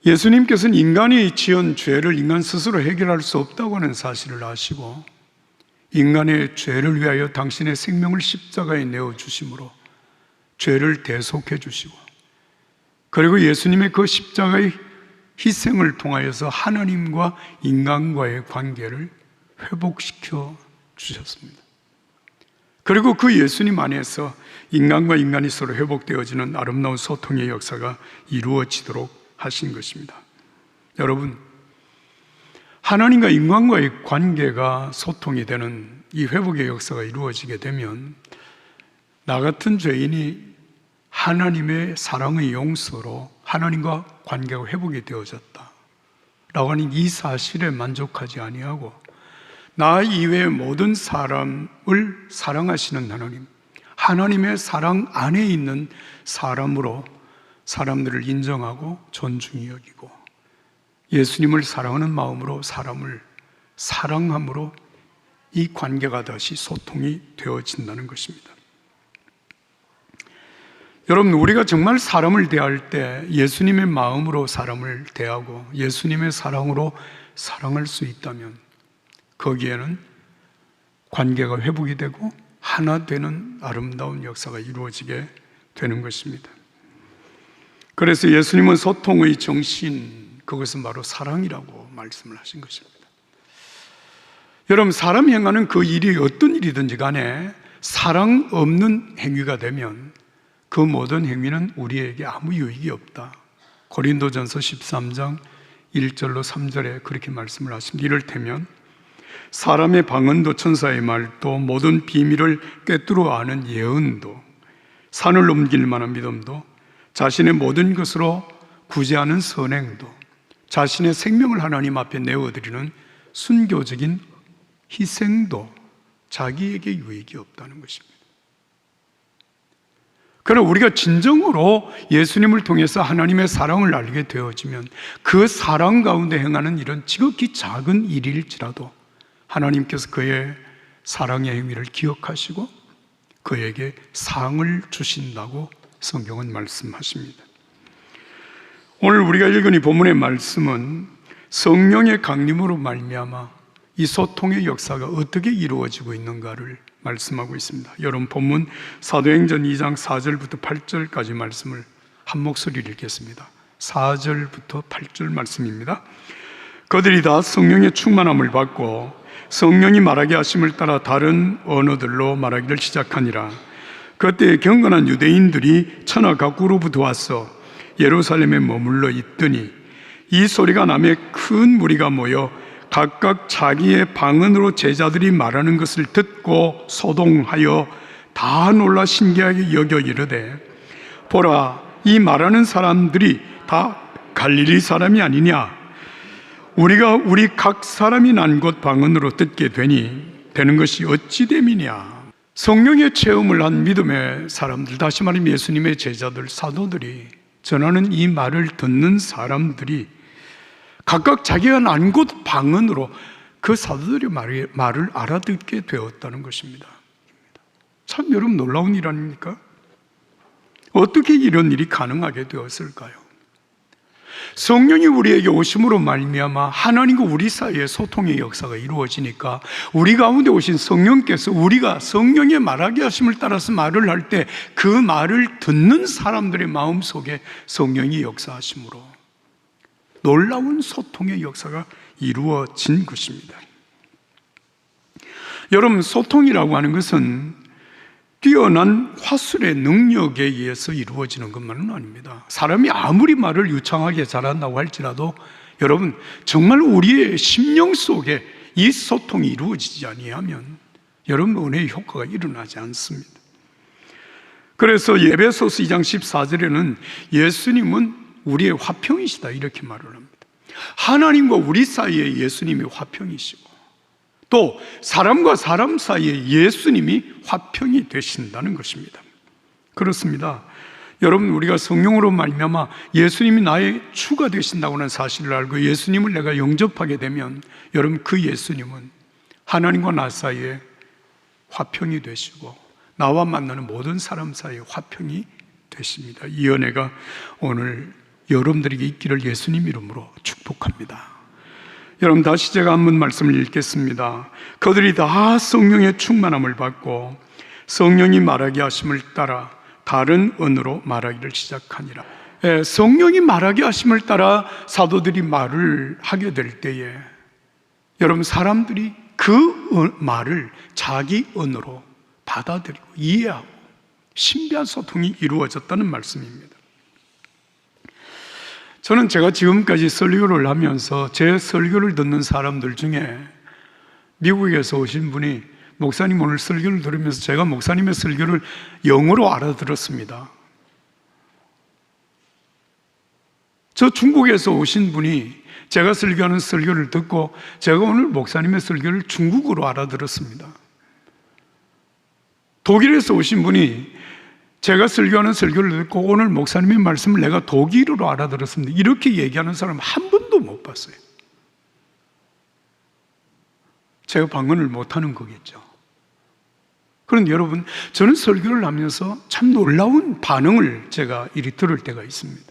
예수님께서는 인간이 지은 죄를 인간 스스로 해결할 수 없다고 하는 사실을 아시고 인간의 죄를 위하여 당신의 생명을 십자가에 내어주심으로 죄를 대속해 주시고, 그리고 예수님의 그 십자가의 희생을 통하여서 하나님과 인간과의 관계를 회복시켜 주셨습니다. 그리고 그 예수님 안에서 인간과 인간이 서로 회복되어지는 아름다운 소통의 역사가 이루어지도록 하신 것입니다. 여러분, 하나님과 인간과의 관계가 소통이 되는 이 회복의 역사가 이루어지게 되면 나 같은 죄인이 하나님의 사랑의 용서로 하나님과 관계가 회복이 되어졌다 라고 하는 이 사실에 만족하지 아니하고 나 이외의 모든 사람을 사랑하시는 하나님, 하나님의 사랑 안에 있는 사람으로 사람들을 인정하고 존중히 여기고 예수님을 사랑하는 마음으로 사람을 사랑함으로 이 관계가 다시 소통이 되어진다는 것입니다. 여러분, 우리가 정말 사람을 대할 때 예수님의 마음으로 사람을 대하고 예수님의 사랑으로 사랑할 수 있다면 거기에는 관계가 회복이 되고 하나 되는 아름다운 역사가 이루어지게 되는 것입니다. 그래서 예수님은 소통의 정신, 그것은 바로 사랑이라고 말씀을 하신 것입니다. 여러분, 사람이 행하는 그 일이 어떤 일이든지 간에 사랑 없는 행위가 되면 그 모든 행위는 우리에게 아무 유익이 없다. 고린도전서 13장 1절로 3절에 그렇게 말씀을 하십니다. 이를테면 사람의 방언도 천사의 말도 모든 비밀을 꿰뚫어 아는 예언도 산을 넘길 만한 믿음도 자신의 모든 것으로 구제하는 선행도 자신의 생명을 하나님 앞에 내어드리는 순교적인 희생도 자기에게 유익이 없다는 것입니다. 그러나 우리가 진정으로 예수님을 통해서 하나님의 사랑을 알게 되어지면 그 사랑 가운데 행하는 일은 지극히 작은 일일지라도 하나님께서 그의 사랑의 행위를 기억하시고 그에게 상을 주신다고 성경은 말씀하십니다. 오늘 우리가 읽은 이 본문의 말씀은 성령의 강림으로 말미암아 이 소통의 역사가 어떻게 이루어지고 있는가를 말씀하고 있습니다. 여러분, 본문 사도행전 2장 4절부터 8절까지 말씀을 한 목소리로 읽겠습니다. 4절부터 8절 말씀입니다. 그들이 다 성령의 충만함을 받고 성령이 말하게 하심을 따라 다른 언어들로 말하기를 시작하니라. 그때 경건한 유대인들이 천하 각국으로부터 와서 예루살렘에 머물러 있더니 이 소리가 나매 큰 무리가 모여 각각 자기의 방언으로 제자들이 말하는 것을 듣고 소동하여 다 놀라 신기하게 여겨 이르되, 보라, 이 말하는 사람들이 다 갈릴리 사람이 아니냐? 우리가 우리 각 사람이 난 곳 방언으로 듣게 되는 것이 어찌 됨이냐? 성령의 체험을 한 믿음의 사람들, 다시 말하면 예수님의 제자들, 사도들이 전하는 이 말을 듣는 사람들이 각각 자기가 난 곳 방언으로 그 사도들의 말을 알아듣게 되었다는 것입니다. 참 여러분, 놀라운 일 아닙니까? 어떻게 이런 일이 가능하게 되었을까요? 성령이 우리에게 오심으로 말미암아 하나님과 우리 사이에 소통의 역사가 이루어지니까 우리 가운데 오신 성령께서 우리가 성령의 말하게 하심을 따라서 말을 할 때 그 말을 듣는 사람들의 마음속에 성령이 역사하심으로 놀라운 소통의 역사가 이루어진 것입니다. 여러분, 소통이라고 하는 것은 뛰어난 화술의 능력에 의해서 이루어지는 것만은 아닙니다. 사람이 아무리 말을 유창하게 잘한다고 할지라도 여러분, 정말 우리의 심령 속에 이 소통이 이루어지지 아니하면 여러분, 은혜의 효과가 일어나지 않습니다. 그래서 에베소서 2장 14절에는 예수님은 우리의 화평이시다 이렇게 말을 합니다. 하나님과 우리 사이에 예수님이 화평이시고 또 사람과 사람 사이에 예수님이 화평이 되신다는 것입니다. 그렇습니다. 여러분, 우리가 성령으로 말미암아 예수님이 나의 주가 되신다고 하는 사실을 알고 예수님을 내가 영접하게 되면 여러분, 그 예수님은 하나님과 나 사이에 화평이 되시고 나와 만나는 모든 사람 사이에 화평이 되십니다. 이 은혜가 오늘 여러분들에게 있기를 예수님 이름으로 축복합니다. 여러분, 다시 제가 한번 말씀을 읽겠습니다. 그들이 다 성령의 충만함을 받고 성령이 말하게 하심을 따라 다른 언어로 말하기를 시작하니라. 성령이 말하게 하심을 따라 사도들이 말을 하게 될 때에 여러분, 사람들이 그 말을 자기 언어로 받아들이고 이해하고 신비한 소통이 이루어졌다는 말씀입니다. 저는 제가 지금까지 설교를 하면서 제 설교를 듣는 사람들 중에 미국에서 오신 분이 목사님 오늘 설교를 들으면서 제가 목사님의 설교를 영어로 알아들었습니다. 저 중국에서 오신 분이 제가 설교하는 설교를 듣고 제가 오늘 목사님의 설교를 중국어로 알아들었습니다. 독일에서 오신 분이 제가 설교하는 설교를 듣고 오늘 목사님의 말씀을 내가 독일어로 알아들었습니다. 이렇게 얘기하는 사람 한 번도 못 봤어요. 제가 방언을 못하는 거겠죠. 그런데 여러분, 저는 설교를 하면서 참 놀라운 반응을 제가 이리 들을 때가 있습니다.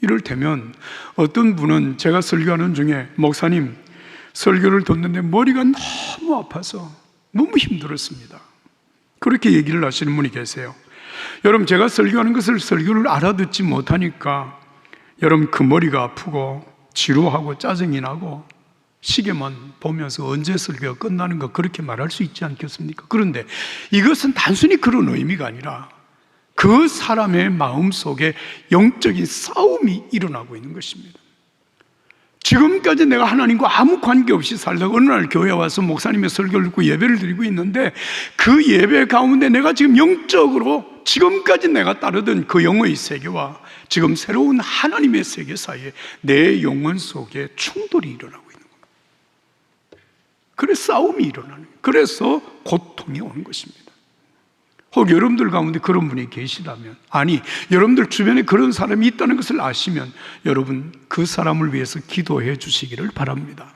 이럴 때면 어떤 분은 제가 설교하는 중에 목사님, 설교를 듣는데 머리가 너무 아파서 너무 힘들었습니다. 그렇게 얘기를 하시는 분이 계세요. 여러분, 제가 설교하는 것을 설교를 알아듣지 못하니까 여러분 그 머리가 아프고 지루하고 짜증이 나고 시계만 보면서 언제 설교가 끝나는 거 그렇게 말할 수 있지 않겠습니까? 그런데 이것은 단순히 그런 의미가 아니라 그 사람의 마음속에 영적인 싸움이 일어나고 있는 것입니다. 지금까지 내가 하나님과 아무 관계없이 살다가 어느 날 교회에 와서 목사님의 설교를 듣고 예배를 드리고 있는데 그 예배 가운데 내가 지금 영적으로 지금까지 내가 따르던 그 영의 세계와 지금 새로운 하나님의 세계 사이에 내 영혼 속에 충돌이 일어나고 있는 겁니다. 그래서 싸움이 일어나는 거예요. 그래서 고통이 오는 것입니다. 혹 여러분들 가운데 그런 분이 계시다면, 아니 여러분들 주변에 그런 사람이 있다는 것을 아시면 여러분 그 사람을 위해서 기도해 주시기를 바랍니다.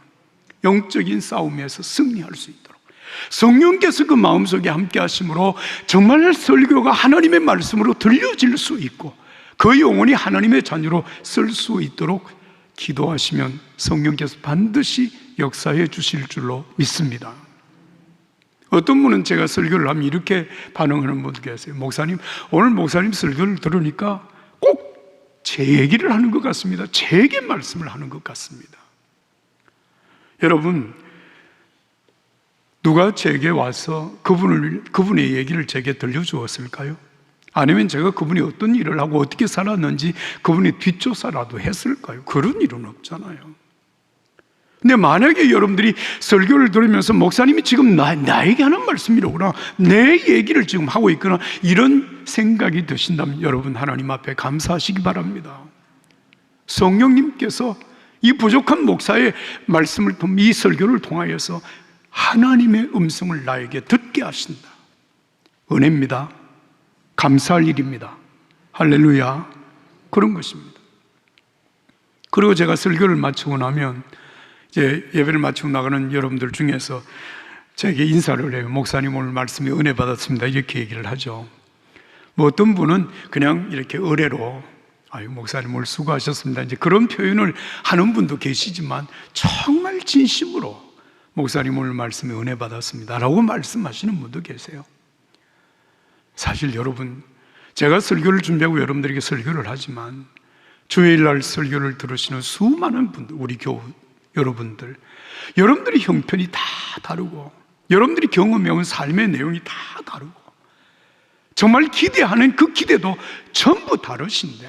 영적인 싸움에서 승리할 수 있도록 성령께서 그 마음속에 함께 하심으로 정말 설교가 하나님의 말씀으로 들려질 수 있고 그 영혼이 하나님의 자녀로 쓸 수 있도록 기도하시면 성령께서 반드시 역사해 주실 줄로 믿습니다. 어떤 분은 제가 설교를 하면 이렇게 반응하는 분도 계세요. 목사님, 오늘 목사님 설교를 들으니까 꼭 제 얘기를 하는 것 같습니다. 제게 말씀을 하는 것 같습니다. 여러분, 누가 제게 와서 그분의 얘기를 제게 들려주었을까요? 아니면 제가 그분이 어떤 일을 하고 어떻게 살았는지 그분이 뒷조사라도 했을까요? 그런 일은 없잖아요. 근데 만약에 여러분들이 설교를 들으면서 목사님이 지금 나에게 하는 말씀이로구나, 내 얘기를 지금 하고 있구나, 이런 생각이 드신다면 여러분 하나님 앞에 감사하시기 바랍니다. 성령님께서 이 부족한 목사의 말씀을 통해 이 설교를 통하여서 하나님의 음성을 나에게 듣게 하신다. 은혜입니다. 감사할 일입니다. 할렐루야. 그런 것입니다. 그리고 제가 설교를 마치고 나면 이제 예배를 마치고 나가는 여러분들 중에서 제게 인사를 해요. 목사님 오늘 말씀에 은혜 받았습니다. 이렇게 얘기를 하죠. 뭐 어떤 분은 그냥 이렇게 의례로 아유 목사님 오늘 수고하셨습니다. 이제 그런 표현을 하는 분도 계시지만 정말 진심으로 목사님 오늘 말씀에 은혜 받았습니다 라고 말씀하시는 분도 계세요. 사실 여러분, 제가 설교를 준비하고 여러분들에게 설교를 하지만 주일날 설교를 들으시는 수많은 분들, 우리 교우 여러분들, 여러분들의 형편이 다 다르고 여러분들이 경험해온 삶의 내용이 다 다르고 정말 기대하는 그 기대도 전부 다르신데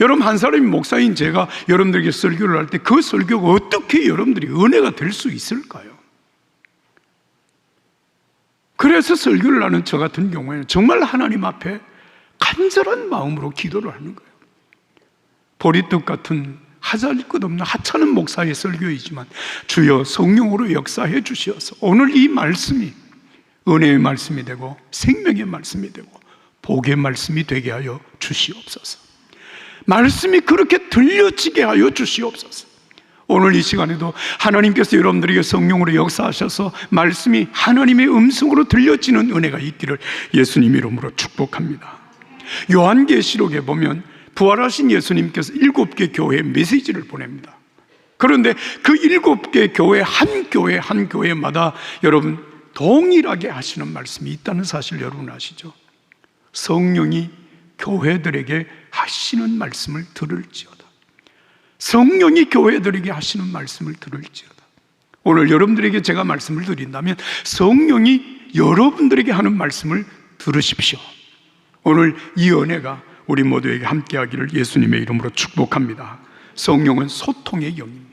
여러분 한 사람이 목사인 제가 여러분들에게 설교를 할 때 그 설교가 어떻게 여러분들이 은혜가 될 수 있을까요? 그래서 설교를 하는 저 같은 경우에는 정말 하나님 앞에 간절한 마음으로 기도를 하는 거예요. 보리떡 같은 하잘 것 없는 하찮은 목사의 설교이지만 주여 성령으로 역사해 주시어서 오늘 이 말씀이 은혜의 말씀이 되고 생명의 말씀이 되고 복의 말씀이 되게 하여 주시옵소서. 말씀이 그렇게 들려지게 하여 주시옵소서. 오늘 이 시간에도 하나님께서 여러분들에게 성령으로 역사하셔서 말씀이 하나님의 음성으로 들려지는 은혜가 있기를 예수님 이름으로 축복합니다. 요한계시록에 보면 부활하신 예수님께서 7개 교회에 메시지를 보냅니다. 그런데 그 7개 교회 한 교회마다 여러분 동일하게 하시는 말씀이 있다는 사실 여러분 아시죠? 성령이 교회들에게 하시는 말씀을 들을지어다. 성령이 교회들에게 하시는 말씀을 들을지어다. 오늘 여러분들에게 제가 말씀을 드린다면 성령이 여러분들에게 하는 말씀을 들으십시오. 오늘 이 은혜가 우리 모두에게 함께하기를 예수님의 이름으로 축복합니다. 성령은 소통의 영입니다.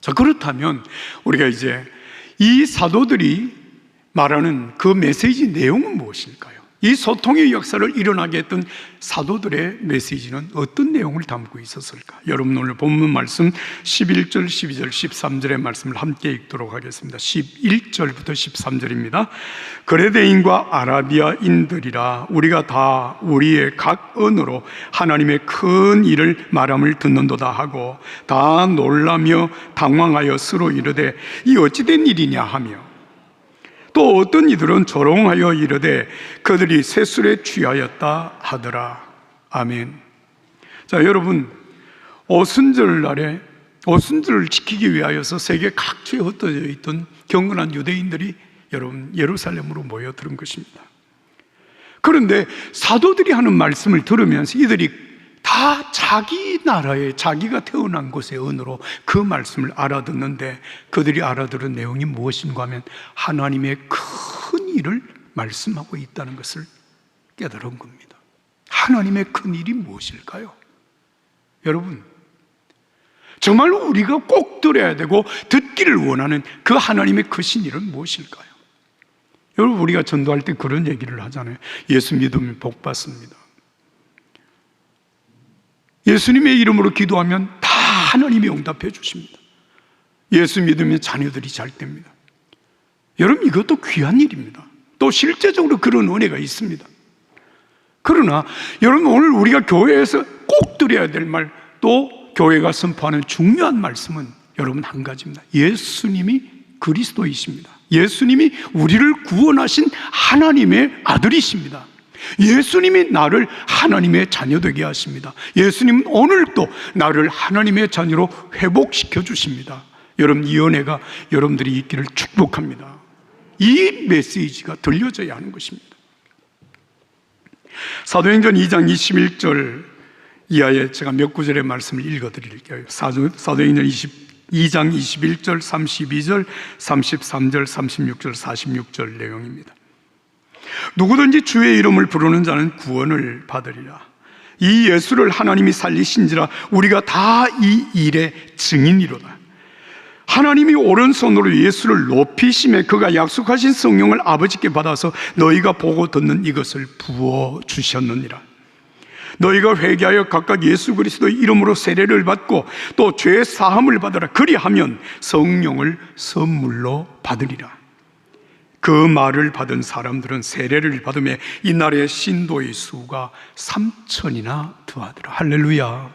자, 그렇다면 우리가 이제 이 사도들이 말하는 그 메시지 내용은 무엇일까요? 이 소통의 역사를 일어나게 했던 사도들의 메시지는 어떤 내용을 담고 있었을까? 여러분 오늘 본문 말씀 11절, 12절, 13절의 말씀을 함께 읽도록 하겠습니다. 11절부터 13절입니다. 그레데인과 아라비아인들이라 우리가 다 우리의 각 언어로 하나님의 큰 일을 말함을 듣는도다 하고 다 놀라며 당황하여 서로 이르되 이 어찌된 일이냐 하며 또 어떤 이들은 조롱하여 이르되 그들이 새술에 취하였다 하더라. 아멘. 자, 여러분 오순절 날에 오순절을 지키기 위하여서 세계 각지에 흩어져 있던 경건한 유대인들이 여러분 예루살렘으로 모여들은 것입니다. 그런데 사도들이 하는 말씀을 들으면서 이들이 다 자기 나라에 자기가 태어난 곳의 언어로 그 말씀을 알아듣는데 그들이 알아들은 내용이 무엇인가 하면 하나님의 큰 일을 말씀하고 있다는 것을 깨달은 겁니다. 하나님의 큰 일이 무엇일까요? 여러분 정말로 우리가 꼭 들어야 되고 듣기를 원하는 그 하나님의 크신 일은 무엇일까요? 여러분 우리가 전도할 때 그런 얘기를 하잖아요. 예수 믿으면 복 받습니다. 예수님의 이름으로 기도하면 다 하나님이 응답해 주십니다. 예수 믿으면 자녀들이 잘 됩니다. 여러분 이것도 귀한 일입니다. 또 실제적으로 그런 은혜가 있습니다. 그러나 여러분 오늘 우리가 교회에서 꼭 드려야 될 말, 또 교회가 선포하는 중요한 말씀은 여러분 한 가지입니다. 예수님이 그리스도이십니다. 예수님이 우리를 구원하신 하나님의 아들이십니다. 예수님이 나를 하나님의 자녀 되게 하십니다. 예수님은 오늘도 나를 하나님의 자녀로 회복시켜 주십니다. 여러분 이 은혜가 여러분들이 있기를 축복합니다. 이 메시지가 들려져야 하는 것입니다. 사도행전 2장 21절 이하에 제가 몇 구절의 말씀을 읽어드릴게요. 사도행전 2장 21절, 32절, 33절, 36절, 46절 내용입니다. 누구든지 주의 이름을 부르는 자는 구원을 받으리라. 이 예수를 하나님이 살리신지라 우리가 다 이 일의 증인이로다. 하나님이 오른손으로 예수를 높이심에 그가 약속하신 성령을 아버지께 받아서 너희가 보고 듣는 이것을 부어주셨느니라. 너희가 회개하여 각각 예수 그리스도의 이름으로 세례를 받고 또 죄 사함을 받으라. 그리하면 성령을 선물로 받으리라. 그 말을 받은 사람들은 세례를 받으며 이날의 신도의 수가 3,000이나 더하더라. 할렐루야.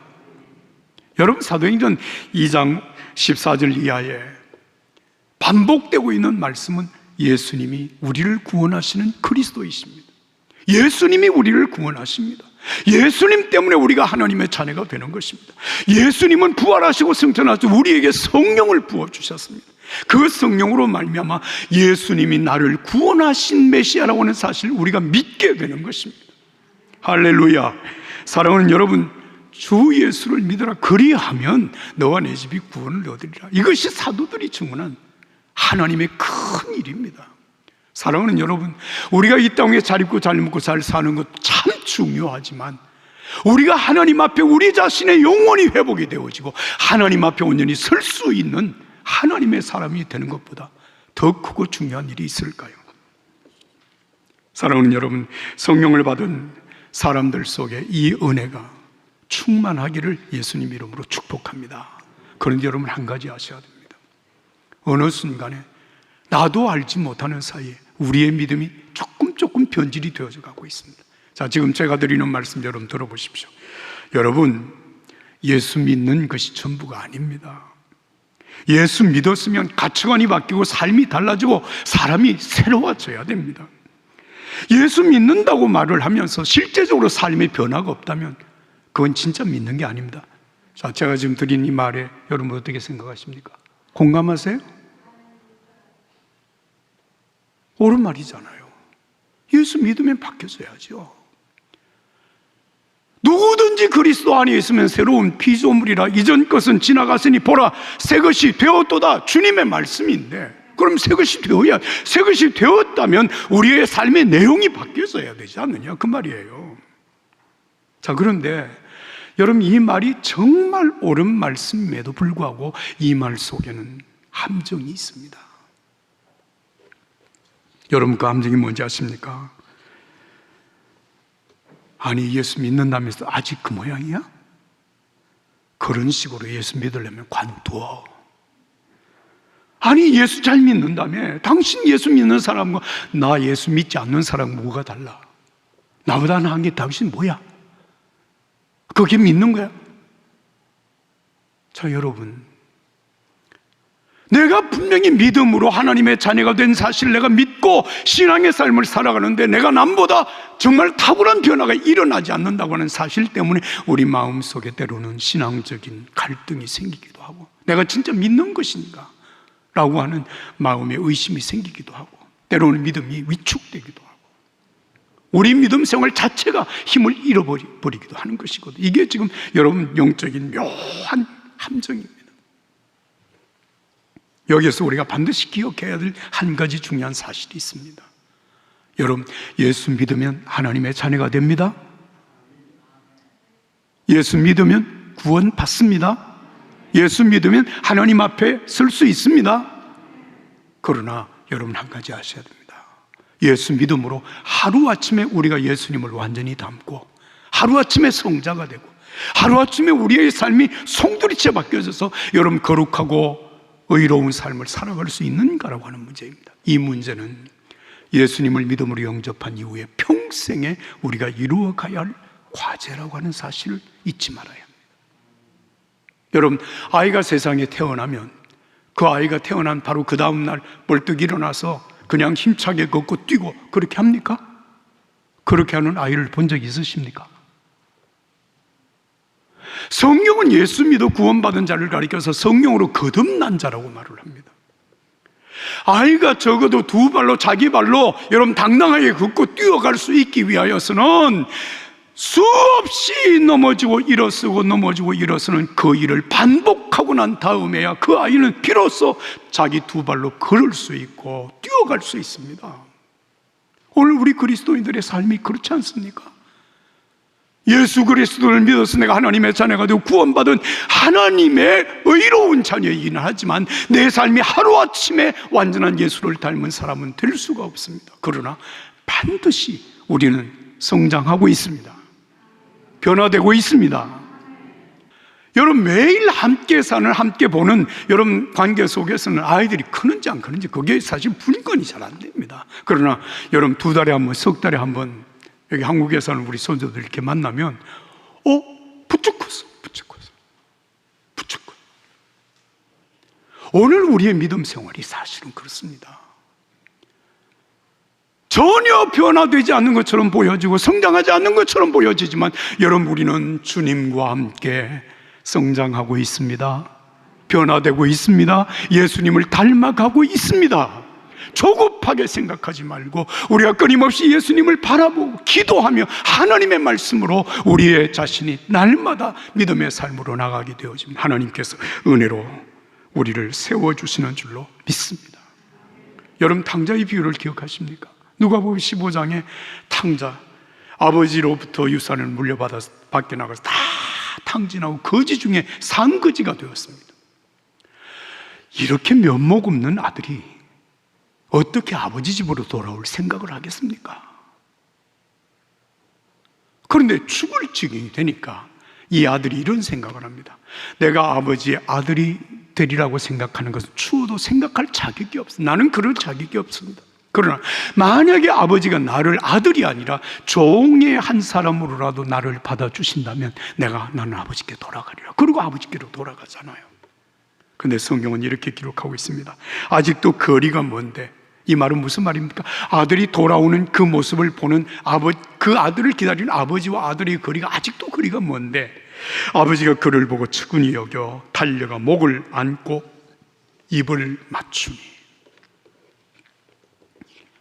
여러분 사도행전 2장 14절 이하에 반복되고 있는 말씀은 예수님이 우리를 구원하시는 그리스도이십니다. 예수님이 우리를 구원하십니다. 예수님 때문에 우리가 하나님의 자녀가 되는 것입니다. 예수님은 부활하시고 승천하셔서 우리에게 성령을 부어주셨습니다. 그 성령으로 말미암아 예수님이 나를 구원하신 메시아라고 하는 사실을 우리가 믿게 되는 것입니다. 할렐루야. 사랑하는 여러분, 주 예수를 믿어라. 그리하면 너와 내 집이 구원을 얻으리라. 이것이 사도들이 증언한 하나님의 큰 일입니다. 사랑하는 여러분, 우리가 이 땅에 잘 입고 잘 먹고 잘 사는 것 참 중요하지만 우리가 하나님 앞에 우리 자신의 영혼이 회복이 되어지고 하나님 앞에 온전히 설 수 있는 하나님의 사람이 되는 것보다 더 크고 중요한 일이 있을까요? 사랑하는 여러분, 성령을 받은 사람들 속에 이 은혜가 충만하기를 예수님 이름으로 축복합니다. 그런데 여러분 한 가지 아셔야 됩니다. 어느 순간에 나도 알지 못하는 사이에 우리의 믿음이 조금 변질이 되어져 가고 있습니다. 자, 지금 제가 드리는 말씀 여러분 들어보십시오. 여러분, 예수 믿는 것이 전부가 아닙니다. 예수 믿었으면 가치관이 바뀌고 삶이 달라지고 사람이 새로워져야 됩니다. 예수 믿는다고 말을 하면서 실제적으로 삶의 변화가 없다면 그건 진짜 믿는 게 아닙니다. 자, 제가 지금 드린 이 말에 여러분 어떻게 생각하십니까? 공감하세요? 옳은 말이잖아요. 예수 믿으면 바뀌어져야죠. 누구든지 그리스도 안에 있으면 새로운 피조물이라 이전 것은 지나갔으니 보라 새 것이 되었도다. 주님의 말씀인데 그럼 새 것이 되었다면 우리의 삶의 내용이 바뀌어져야 되지 않느냐 그 말이에요. 자, 그런데 여러분, 이 말이 정말 옳은 말씀임에도 불구하고 이 말 속에는 함정이 있습니다. 여러분, 그 함정이 뭔지 아십니까? 아니, 예수 믿는다면서 아직 그 모양이야? 그런 식으로 예수 믿으려면 관두어. 아니, 예수 잘 믿는다며. 당신 예수 믿는 사람과 나 예수 믿지 않는 사람 뭐가 달라? 나보다 나은 게 당신 뭐야? 그게 믿는 거야? 자, 여러분, 내가 분명히 믿음으로 하나님의 자녀가 된 사실을 내가 믿고 신앙의 삶을 살아가는데 내가 남보다 정말 탁월한 변화가 일어나지 않는다고 하는 사실 때문에 우리 마음속에 때로는 신앙적인 갈등이 생기기도 하고, 내가 진짜 믿는 것인가? 라고 하는 마음의 의심이 생기기도 하고, 때로는 믿음이 위축되기도 하고, 우리 믿음 생활 자체가 힘을 잃어버리기도 하는 것이거든요. 이게 지금 여러분 영적인 묘한 함정입니다. 여기에서 우리가 반드시 기억해야 될 한 가지 중요한 사실이 있습니다. 여러분, 예수 믿으면 하나님의 자녀가 됩니다. 예수 믿으면 구원 받습니다. 예수 믿으면 하나님 앞에 설 수 있습니다. 그러나 여러분, 한 가지 아셔야 됩니다. 예수 믿음으로 하루아침에 우리가 예수님을 완전히 닮고 하루아침에 성자가 되고 하루아침에 우리의 삶이 송두리째 바뀌어져서 여러분 거룩하고 의로운 삶을 살아갈 수 있는가라고 하는 문제입니다. 이 문제는 예수님을 믿음으로 영접한 이후에 평생에 우리가 이루어가야 할 과제라고 하는 사실을 잊지 말아야 합니다. 여러분, 아이가 세상에 태어나면 그 아이가 태어난 바로 그 다음 날 벌떡 일어나서 그냥 힘차게 걷고 뛰고 그렇게 합니까? 그렇게 하는 아이를 본 적 있으십니까? 성경은 예수 믿어 구원받은 자를 가리켜서 성령으로 거듭난 자라고 말을 합니다. 아이가 적어도 두 발로, 자기 발로 여러분 당당하게 걷고 뛰어갈 수 있기 위하여서는 수없이 넘어지고 일어서고 넘어지고 일어서는 그 일을 반복하고 난 다음에야 그 아이는 비로소 자기 두 발로 걸을 수 있고 뛰어갈 수 있습니다. 오늘 우리 그리스도인들의 삶이 그렇지 않습니까? 예수 그리스도를 믿어서 내가 하나님의 자녀가 되고 구원받은 하나님의 의로운 자녀이긴 하지만 내 삶이 하루아침에 완전한 예수를 닮은 사람은 될 수가 없습니다. 그러나 반드시 우리는 성장하고 있습니다. 변화되고 있습니다. 여러분, 매일 함께 사는, 함께 보는 여러분 관계 속에서는 아이들이 크는지 안 크는지 그게 사실 분간이 잘 안 됩니다. 그러나 여러분, 두 달에 한 번, 석 달에 한 번 여기 한국에서는 우리 손주들 이렇게 만나면 부쩍 컸어. 오늘 우리의 믿음 생활이 사실은 그렇습니다. 전혀 변화되지 않는 것처럼 보여지고 성장하지 않는 것처럼 보여지지만 여러분, 우리는 주님과 함께 성장하고 있습니다. 변화되고 있습니다. 예수님을 닮아가고 있습니다. 조급하게 생각하지 말고 우리가 끊임없이 예수님을 바라보고 기도하며 하나님의 말씀으로 우리의 자신이 날마다 믿음의 삶으로 나가게 되어지면 하나님께서 은혜로 우리를 세워주시는 줄로 믿습니다. 여러분, 탕자의 비유를 기억하십니까? 누가복음 15장에 탕자, 아버지로부터 유산을 물려받아서 밖에 나가서 다 탕진하고 거지 중에 상거지가 되었습니다. 이렇게 면목 없는 아들이 어떻게 아버지 집으로 돌아올 생각을 하겠습니까? 그런데 죽을 지경이 되니까 이 아들이 이런 생각을 합니다. 내가 아버지의 아들이 되리라고 생각하는 것은 추워도 생각할 자격이 없어. 나는 그럴 자격이 없습니다. 그러나 만약에 아버지가 나를 아들이 아니라 종의 한 사람으로라도 나를 받아주신다면 나는 아버지께 돌아가리라. 그리고 아버지께로 돌아가잖아요. 그런데 성경은 이렇게 기록하고 있습니다. 아직도 거리가 먼데 이 말은 무슨 말입니까? 아들이 돌아오는 그 모습을 보는 그 아들을 기다리는 아버지와 아들의 거리가 아직도 거리가 먼데, 아버지가 그를 보고 측은히 여겨 달려가 목을 안고 입을 맞추니.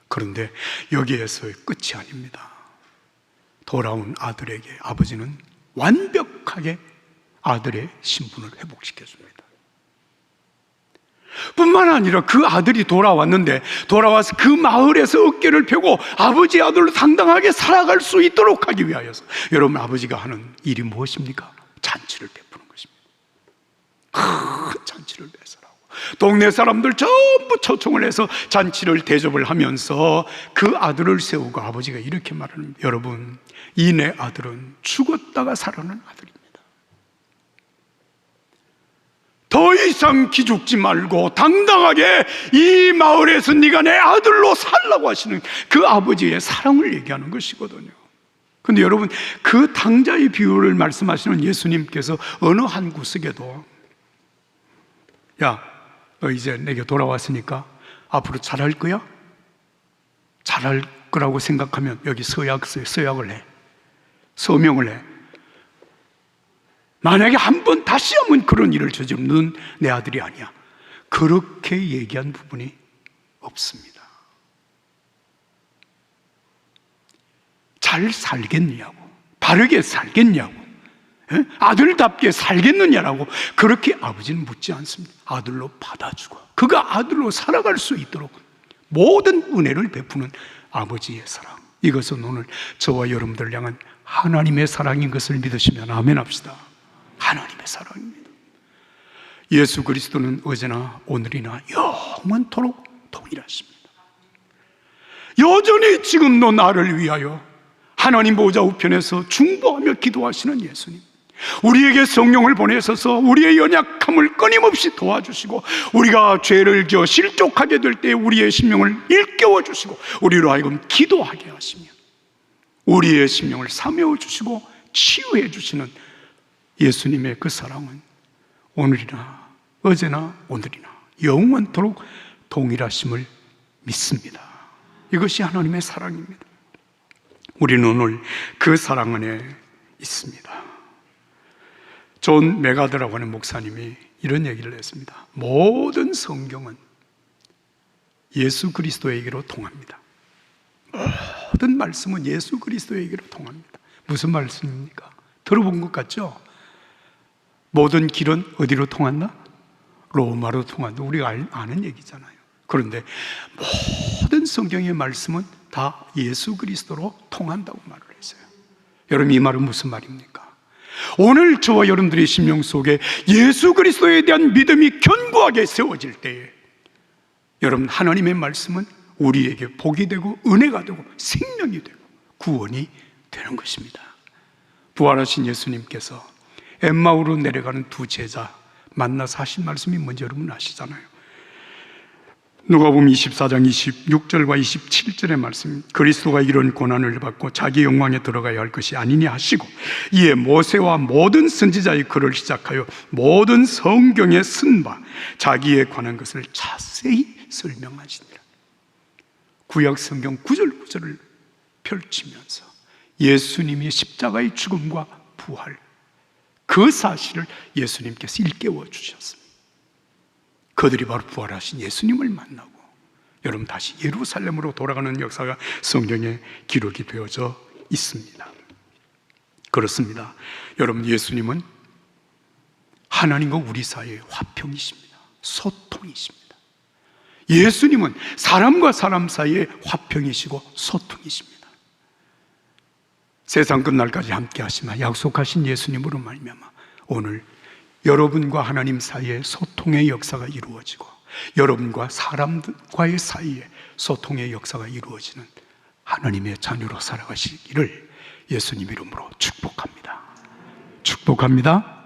그런데 여기에서의 끝이 아닙니다. 돌아온 아들에게 아버지는 완벽하게 아들의 신분을 회복시켜줍니다. 뿐만 아니라 그 아들이 돌아왔는데, 돌아와서 그 마을에서 어깨를 펴고 아버지의 아들로 당당하게 살아갈 수 있도록 하기 위하여서, 여러분, 아버지가 하는 일이 무엇입니까? 잔치를 베푸는 것입니다. 큰 잔치를 베풀라고 동네 사람들 전부 초청을 해서 잔치를 대접을 하면서 그 아들을 세우고 아버지가 이렇게 말합니다. 여러분, 이 내 아들은 죽었다가 살아난 아들입니다. 더 이상 기죽지 말고 당당하게 이 마을에서 네가 내 아들로 살라고 하시는 그 아버지의 사랑을 얘기하는 것이거든요. 그런데 여러분, 그 당자의 비유를 말씀하시는 예수님께서 어느 한 구석에도, 야, 너 이제 내게 돌아왔으니까 앞으로 잘할 거야? 잘할 거라고 생각하면 여기 서약을 해. 서명을 해. 만약에 다시 한번 그런 일을 저지르면 넌 내 아들이 아니야. 그렇게 얘기한 부분이 없습니다. 잘 살겠느냐고, 바르게 살겠냐고, 아들답게 살겠느냐라고 그렇게 아버지는 묻지 않습니다. 아들로 받아주고 그가 아들로 살아갈 수 있도록 모든 은혜를 베푸는 아버지의 사랑, 이것은 오늘 저와 여러분들 향한 하나님의 사랑인 것을 믿으시면 아멘 합시다. 하나님의 사랑입니다. 예수 그리스도는 어제나 오늘이나 영원토록 동일하십니다. 여전히 지금도 나를 위하여 하나님 보좌 우편에서 중보하며 기도하시는 예수님, 우리에게 성령을 보내셔서 우리의 연약함을 끊임없이 도와주시고, 우리가 죄를 지어 실족하게 될 때 우리의 심령을 일깨워 주시고 우리로 하여금 기도하게 하시며 우리의 심령을 사메워 주시고 치유해 주시는 예수님의 그 사랑은 오늘이나 어제나 오늘이나 영원토록 동일하심을 믿습니다. 이것이 하나님의 사랑입니다. 우리는 오늘 그 사랑 안에 있습니다. 존 메가더라고 하는 목사님이 이런 얘기를 했습니다. 모든 성경은 예수 그리스도에게로 통합니다. 모든 말씀은 예수 그리스도에게로 통합니다. 무슨 말씀입니까? 들어본 것 같죠? 모든 길은 어디로 통한다? 로마로 통한다. 우리가 아는 얘기잖아요. 그런데 모든 성경의 말씀은 다 예수 그리스도로 통한다고 말을 했어요. 여러분, 이 말은 무슨 말입니까? 오늘 저와 여러분들의 심령 속에 예수 그리스도에 대한 믿음이 견고하게 세워질 때에 여러분, 하나님의 말씀은 우리에게 복이 되고 은혜가 되고 생명이 되고 구원이 되는 것입니다. 부활하신 예수님께서 엠마오로 내려가는 두 제자 만나서 하신 말씀이 뭔지 여러분 아시잖아요. 누가복음 24장 26절과 27절의 말씀, 그리스도가 이런 고난을 받고 자기 영광에 들어가야 할 것이 아니냐 하시고, 이에 모세와 모든 선지자의 글을 시작하여 모든 성경에 쓴 바 자기에 관한 것을 자세히 설명하시니라. 구약 성경 구절 구절을 펼치면서 예수님이 십자가의 죽음과 부활, 그 사실을 예수님께서 일깨워 주셨습니다. 그들이 바로 부활하신 예수님을 만나고 여러분 다시 예루살렘으로 돌아가는 역사가 성경에 기록이 되어져 있습니다. 그렇습니다. 여러분, 예수님은 하나님과 우리 사이의 화평이십니다. 소통이십니다. 예수님은 사람과 사람 사이의 화평이시고 소통이십니다. 세상 끝날까지 함께 하시마 약속하신 예수님으로 말미암아 오늘 여러분과 하나님 사이에 소통의 역사가 이루어지고 여러분과 사람과의 사이에 소통의 역사가 이루어지는 하나님의 자녀로 살아가시기를 예수님 이름으로 축복합니다. 축복합니다.